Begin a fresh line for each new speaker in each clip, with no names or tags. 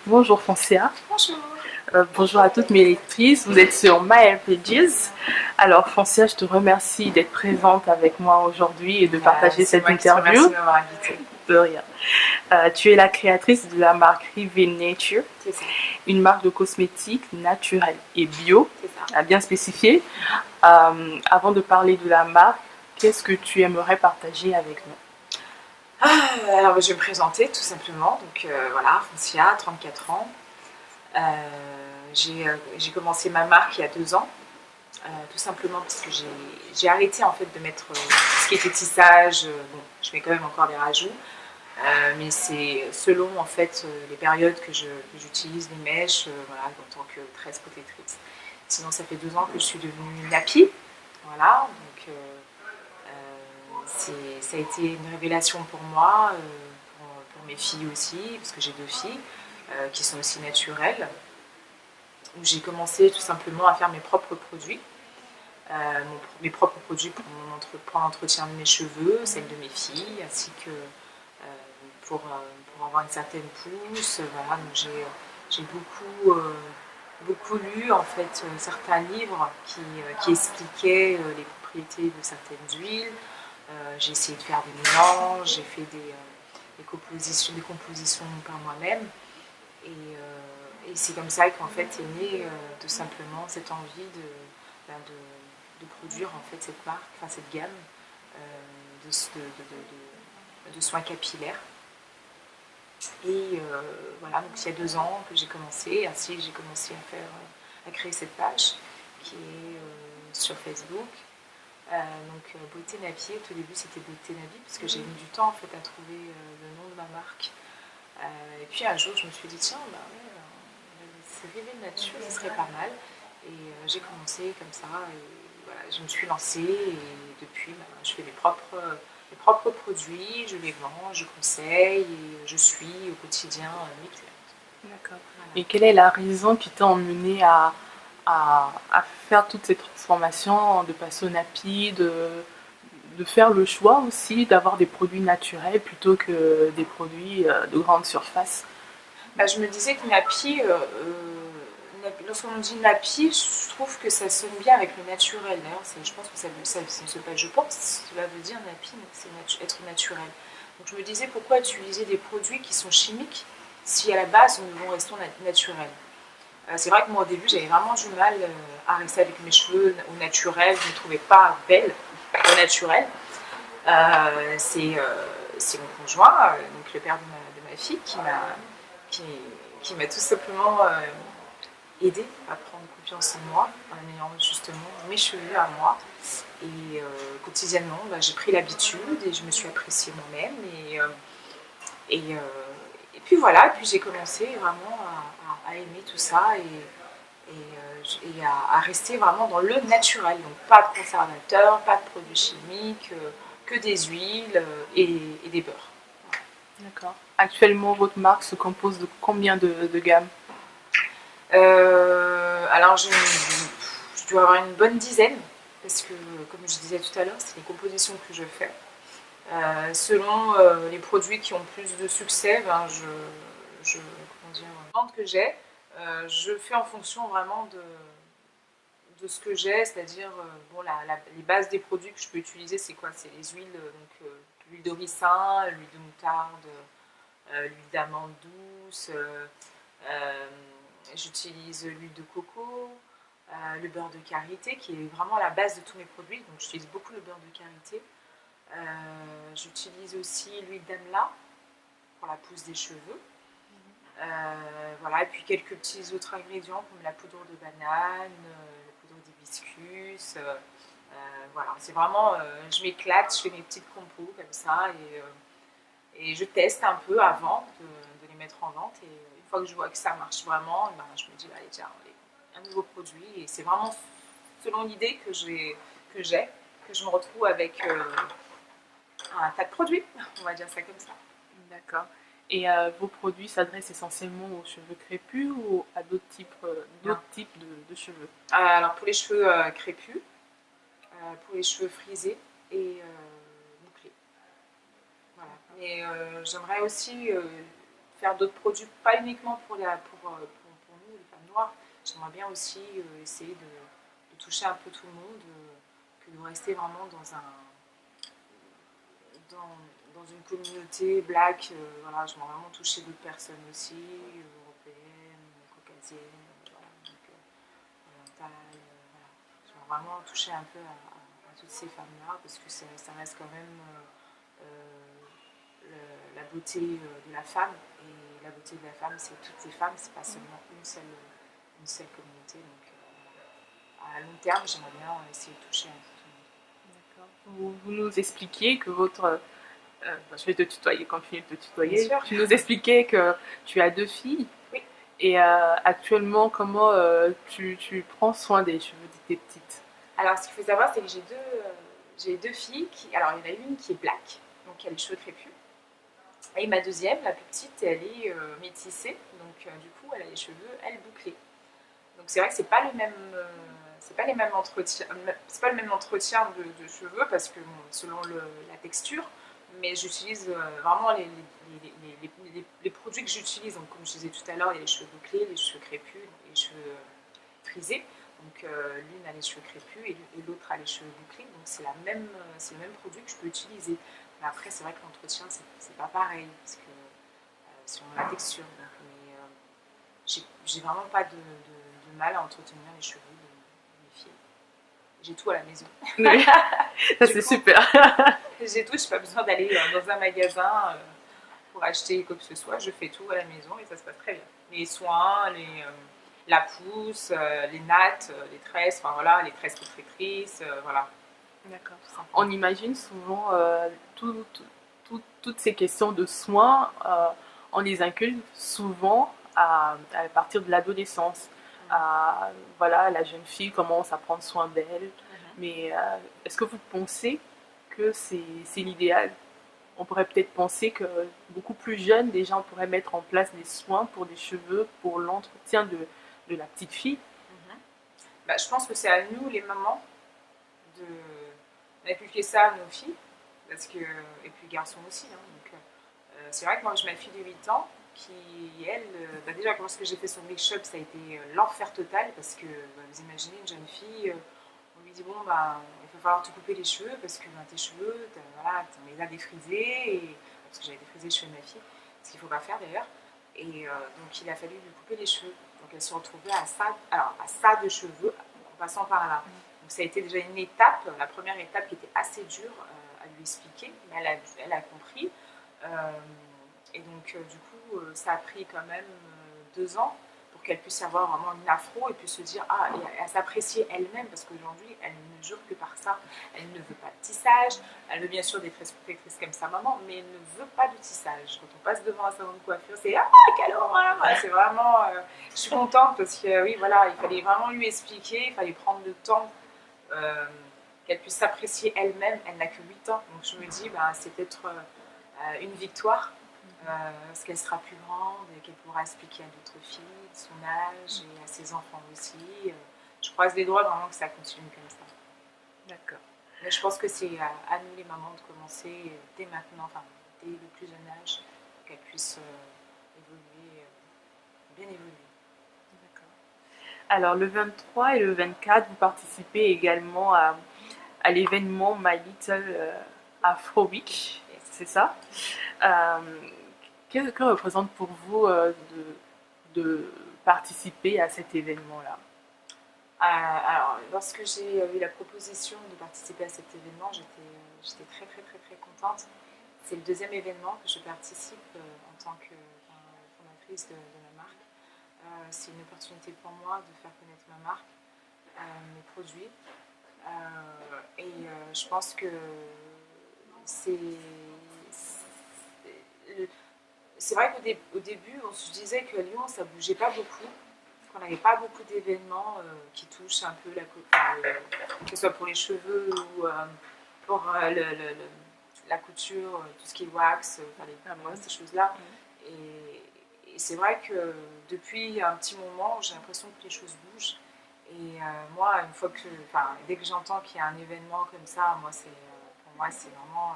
Bonjour Foncia.
Bonjour.
Bonjour à toutes mes lectrices. Vous êtes sur MyRPGs. Alors Foncia, je te remercie d'être présente avec moi aujourd'hui et de partager
C'est
cette
moi qui te remercie
interview.
de m'avoir invitée.
De rien. Tu es la créatrice de la marque Rive Nature,
C'est ça,
une marque de cosmétiques naturelle et bio,
c'est ça.
à bien spécifier. Avant de parler de la marque, qu'est-ce que tu aimerais partager avec nous?
Alors je vais me présenter tout simplement. Donc voilà, Foncia, 34 ans. J'ai commencé ma marque il y a 2 ans. Tout simplement parce que j'ai arrêté en fait de mettre ce qui était tissage. Bon, je mets quand même encore des rajouts. Mais c'est selon en fait les périodes que j'utilise les mèches, voilà, en tant que tresse protectrice. Sinon, ça fait 2 ans que je suis devenue nappie, voilà. Donc, ça a été une révélation pour moi, pour mes filles aussi, parce que j'ai 2 filles qui sont aussi naturelles. Où j'ai commencé tout simplement à faire mes propres produits. Mes propres produits pour l'entretien de mes cheveux, celles de mes filles, ainsi que pour avoir une certaine pousse. Voilà, donc j'ai beaucoup lu en fait certains livres qui expliquaient les propriétés de certaines huiles. J'ai essayé de faire des mélanges, j'ai fait des compositions par moi-même. Et c'est comme ça qu'en fait est née tout simplement cette envie de produire en fait cette marque, enfin cette gamme de soins capillaires. Et voilà, donc il y a 2 ans que j'ai commencé, ainsi j'ai commencé à créer cette page qui est sur Facebook. Beauté Napi, au tout début c'était Beauté Napi parce que j'ai mis du temps en fait à trouver le nom de ma marque. Et puis un jour je me suis dit tiens, bah ouais, c'est Rive Nature, ce serait pas mal. Et j'ai commencé comme ça, et voilà, je me suis lancée et depuis je fais mes propres produits, je les vends, je conseille et je suis au quotidien mes clientes.
D'accord.
Voilà.
Et quelle est la raison qui t'a emmené à faire toutes ces transformations, de passer au nappy, de faire le choix aussi d'avoir des produits naturels plutôt que des produits de grande surface?
Bah, je me disais que Napi, lorsqu'on dit Napi, je trouve que ça sonne bien avec le naturel. D'ailleurs, je pense que je pense, cela veut dire Napi, c'est être naturel. Donc je me disais pourquoi utiliser des produits qui sont chimiques si à la base nous devons rester naturels. C'est vrai que moi au début j'avais vraiment du mal à rester avec mes cheveux au naturel, je ne me trouvais pas belle au naturel. C'est mon conjoint, donc le père de ma fille, qui, qui m'a tout simplement aidé à prendre confiance en moi, en ayant justement mes cheveux à moi. Et quotidiennement, j'ai pris l'habitude et je me suis appréciée moi-même. Et, et puis voilà, puis j'ai commencé vraiment à aimer tout ça et à rester vraiment dans le naturel. Donc pas de conservateurs, pas de produits chimiques, que des huiles et des beurres.
D'accord. Actuellement, votre marque se compose de combien de gammes?
Alors je dois avoir une bonne dizaine, parce que comme je disais tout à l'heure, c'est les compositions que je fais. Selon les produits qui ont plus de succès, comment dire, vente que j'ai, je fais en fonction vraiment de ce que j'ai, c'est-à-dire bon, les bases des produits que je peux utiliser, c'est quoi? C'est les huiles, donc l'huile de ricin, l'huile de moutarde, l'huile d'amande douce, j'utilise l'huile de coco, le beurre de karité qui est vraiment la base de tous mes produits, donc j'utilise beaucoup le beurre de karité. J'utilise aussi l'huile d'amla pour la pousse des cheveux. Voilà, et puis quelques petits autres ingrédients comme la poudre de banane, la poudre d'hibiscus. Voilà, c'est vraiment, je m'éclate, je fais mes petites compos comme ça et je teste un peu avant de les mettre en vente. Et une fois que je vois que ça marche vraiment, je me dis, allez, tiens, un nouveau produit. Et c'est vraiment selon l'idée que que je me retrouve avec un tas de produits, on va dire ça comme ça.
D'accord. Et vos produits s'adressent essentiellement aux cheveux crépus ou à d'autres types de cheveux?
Alors pour les cheveux crépus, pour les cheveux frisés et bouclés. Voilà. Mais j'aimerais aussi faire d'autres produits, pas uniquement pour nous, les femmes noires. J'aimerais bien aussi essayer de toucher un peu tout le monde, que de rester vraiment dans une communauté black. Voilà, j'aimerais vraiment toucher d'autres personnes aussi, européennes, caucasiennes, voilà, donc, orientales. Voilà. J'aimerais vraiment toucher un peu à toutes ces femmes-là, parce que ça reste quand même la beauté de la femme. Et la beauté de la femme, c'est toutes les femmes, c'est pas seulement une seule communauté. Donc, à long terme, j'aimerais bien essayer de toucher un peu tout le
D'accord. Vous nous expliquiez que votre... je vais te tutoyer quand tu finis de te tutoyer.
Bien sûr.
Tu nous expliquais que tu as 2 filles.
Oui.
Et actuellement, comment tu prends soin des cheveux de tes petites?
Alors, ce qu'il faut savoir, c'est que j'ai deux filles. Alors, il y en a une qui est black, donc elle a les cheveux crépus. Et ma deuxième, la plus petite, elle est métissée. Donc, du coup, elle a les cheveux, elle, bouclés. Donc, c'est vrai que c'est pas les mêmes entretiens. C'est pas le même entretien de cheveux parce que, bon, selon la texture, mais j'utilise vraiment les produits que j'utilise. Donc, comme je disais tout à l'heure, il y a les cheveux bouclés, les cheveux crépus, les cheveux frisés. Donc, l'une a les cheveux crépus et l'autre a les cheveux bouclés. Donc, c'est le même produit que je peux utiliser. Mais après, c'est vrai que l'entretien, c'est pas pareil parce que selon la texture. Donc, mais j'ai vraiment pas de mal à entretenir les cheveux de mes filles. J'ai tout à la maison.
Oui. Ça, c'est super.
J'ai tout, je n'ai pas besoin d'aller dans un magasin pour acheter quoi que ce soit. Je fais tout à la maison et ça se passe très bien. Les soins, la pousse, les nattes, les tresses, enfin voilà, les tresses protectrices, voilà.
D'accord. On imagine souvent toutes ces questions de soins, on les inculque souvent à partir de l'adolescence. Voilà, la jeune fille commence à prendre soin d'elle. Mais est-ce que vous pensez que c'est l'idéal? On pourrait peut-être penser que beaucoup plus jeune, déjà, on pourrait mettre en place des soins pour les cheveux, pour l'entretien de la petite fille.
Bah, je pense que c'est à nous, les mamans, d'inculquer ça à nos filles, parce que, et puis garçons aussi. Hein, donc, c'est vrai que moi, j'ai ma fille de 8 ans qui, elle, bah déjà, lorsque j'ai fait son make-up, ça a été l'enfer total, parce que vous imaginez une jeune fille, on lui dit bon, bah, il va falloir te couper les cheveux, parce que tes cheveux, voilà, on les a défrisés, parce que j'avais défrisé les cheveux de ma fille, ce qu'il ne faut pas faire d'ailleurs. Et donc, il a fallu lui couper les cheveux. Donc, elle se retrouvait à ça de cheveux, en passant par là. Donc, ça a été déjà une étape, la première étape qui était assez dure à lui expliquer, mais elle a compris. Et donc, du coup, ça a pris quand même 2 ans pour qu'elle puisse avoir vraiment une afro et puis se dire, et à s'apprécier elle-même, parce qu'aujourd'hui, elle ne jure que par ça. Elle ne veut pas de tissage, elle veut bien sûr des tresses protectrices comme sa maman, mais elle ne veut pas de tissage. Quand on passe devant un salon de coiffure, c'est quelle horreur. C'est vraiment, je suis contente parce que oui, voilà, il fallait vraiment lui expliquer, il fallait prendre le temps qu'elle puisse s'apprécier elle-même. Elle n'a que 8 ans, donc je me dis, c'est peut-être une victoire. Parce qu'elle sera plus grande et qu'elle pourra expliquer à d'autres filles de son âge et à ses enfants aussi. Je croise les doigts vraiment que ça continue comme ça.
D'accord.
Mais je pense que c'est à nous les mamans de commencer dès maintenant, enfin dès le plus jeune âge, pour qu'elles puissent évoluer, bien évoluer.
D'accord. Alors le 23 et le 24, vous participez également à l'événement My Little Afro Week,
Yes.
c'est ça? Que représente pour vous de participer à cet événement-là?
Alors, lorsque j'ai eu la proposition de participer à cet événement, j'étais très très très très contente. C'est le deuxième événement que je participe en tant que fondatrice de ma marque. C'est une opportunité pour moi de faire connaître ma marque, mes produits. Je pense que c'est vrai qu'au début, on se disait qu'à Lyon, ça bougeait pas beaucoup, qu'on n'avait pas beaucoup d'événements qui touchent un peu que ce soit pour les cheveux ou pour la couture, tout ce qui est wax, ces choses-là. Et c'est vrai que depuis un petit moment, j'ai l'impression que les choses bougent. Et moi, dès que j'entends qu'il y a un événement comme ça, pour moi, c'est vraiment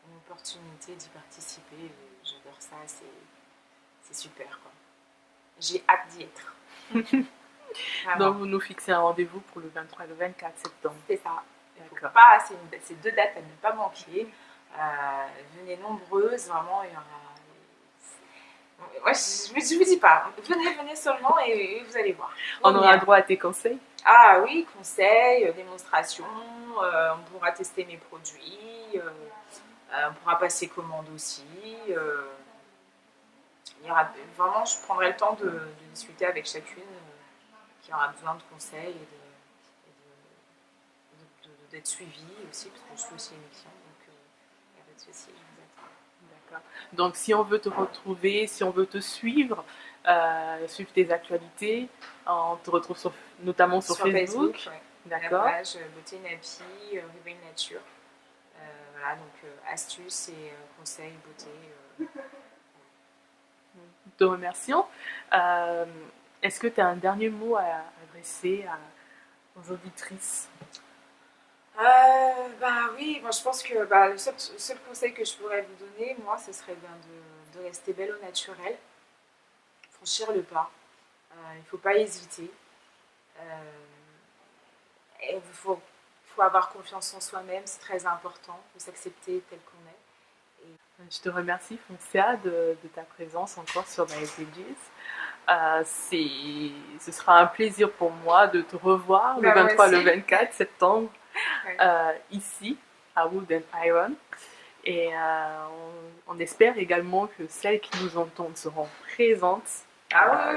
une opportunité d'y participer. J'adore ça. c'est super, quoi. J'ai hâte d'y être. Vraiment.
Donc, vous nous fixez un rendez-vous pour le 23 et le 24 septembre.
C'est ça. Il faut
D'accord.
pas, c'est 2 dates à ne pas manquer. Venez nombreuses, vraiment, il y aura... Ouais, je vous dis pas, venez seulement et vous allez voir.
On aura droit à tes conseils?
Ah oui, conseils, démonstrations, on pourra tester mes produits, on pourra passer commande aussi. Il y aura, vraiment, je prendrai le temps de discuter avec chacune qui aura besoin de conseils et d'être suivie aussi, parce que je suis aussi une cliente, donc il n'y a pas de souci, je vous attends.
D'accord. Donc, si on veut te retrouver, si on veut te suivre, suivre tes actualités, on te retrouve notamment sur Facebook.
Ouais.
D'accord.
La page Beauté Nappy, Réveil Nature. Voilà, donc astuces et conseils beauté.
Nous te remercions. Est-ce que tu as un dernier mot à adresser aux auditrices?
Bah oui, moi je pense que le seul conseil que je pourrais vous donner, moi, ce serait bien de rester belle au naturel, franchir le pas. Il ne faut pas hésiter. Il faut avoir confiance en soi-même, c'est très important. Il faut s'accepter tel qu'on est.
Je te remercie, Foncia, de ta présence encore sur My Pages. Ce sera un plaisir pour moi de te revoir le 23 et le 24 septembre ici à Wood and Iron. Et on espère également que celles qui nous entendent seront présentes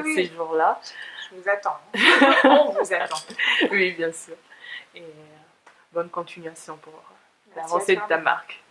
oui.
ces jours-là.
Je vous attends. On vous attend.
Oui, bien sûr. Et bonne continuation pour l'avancée de ta marque.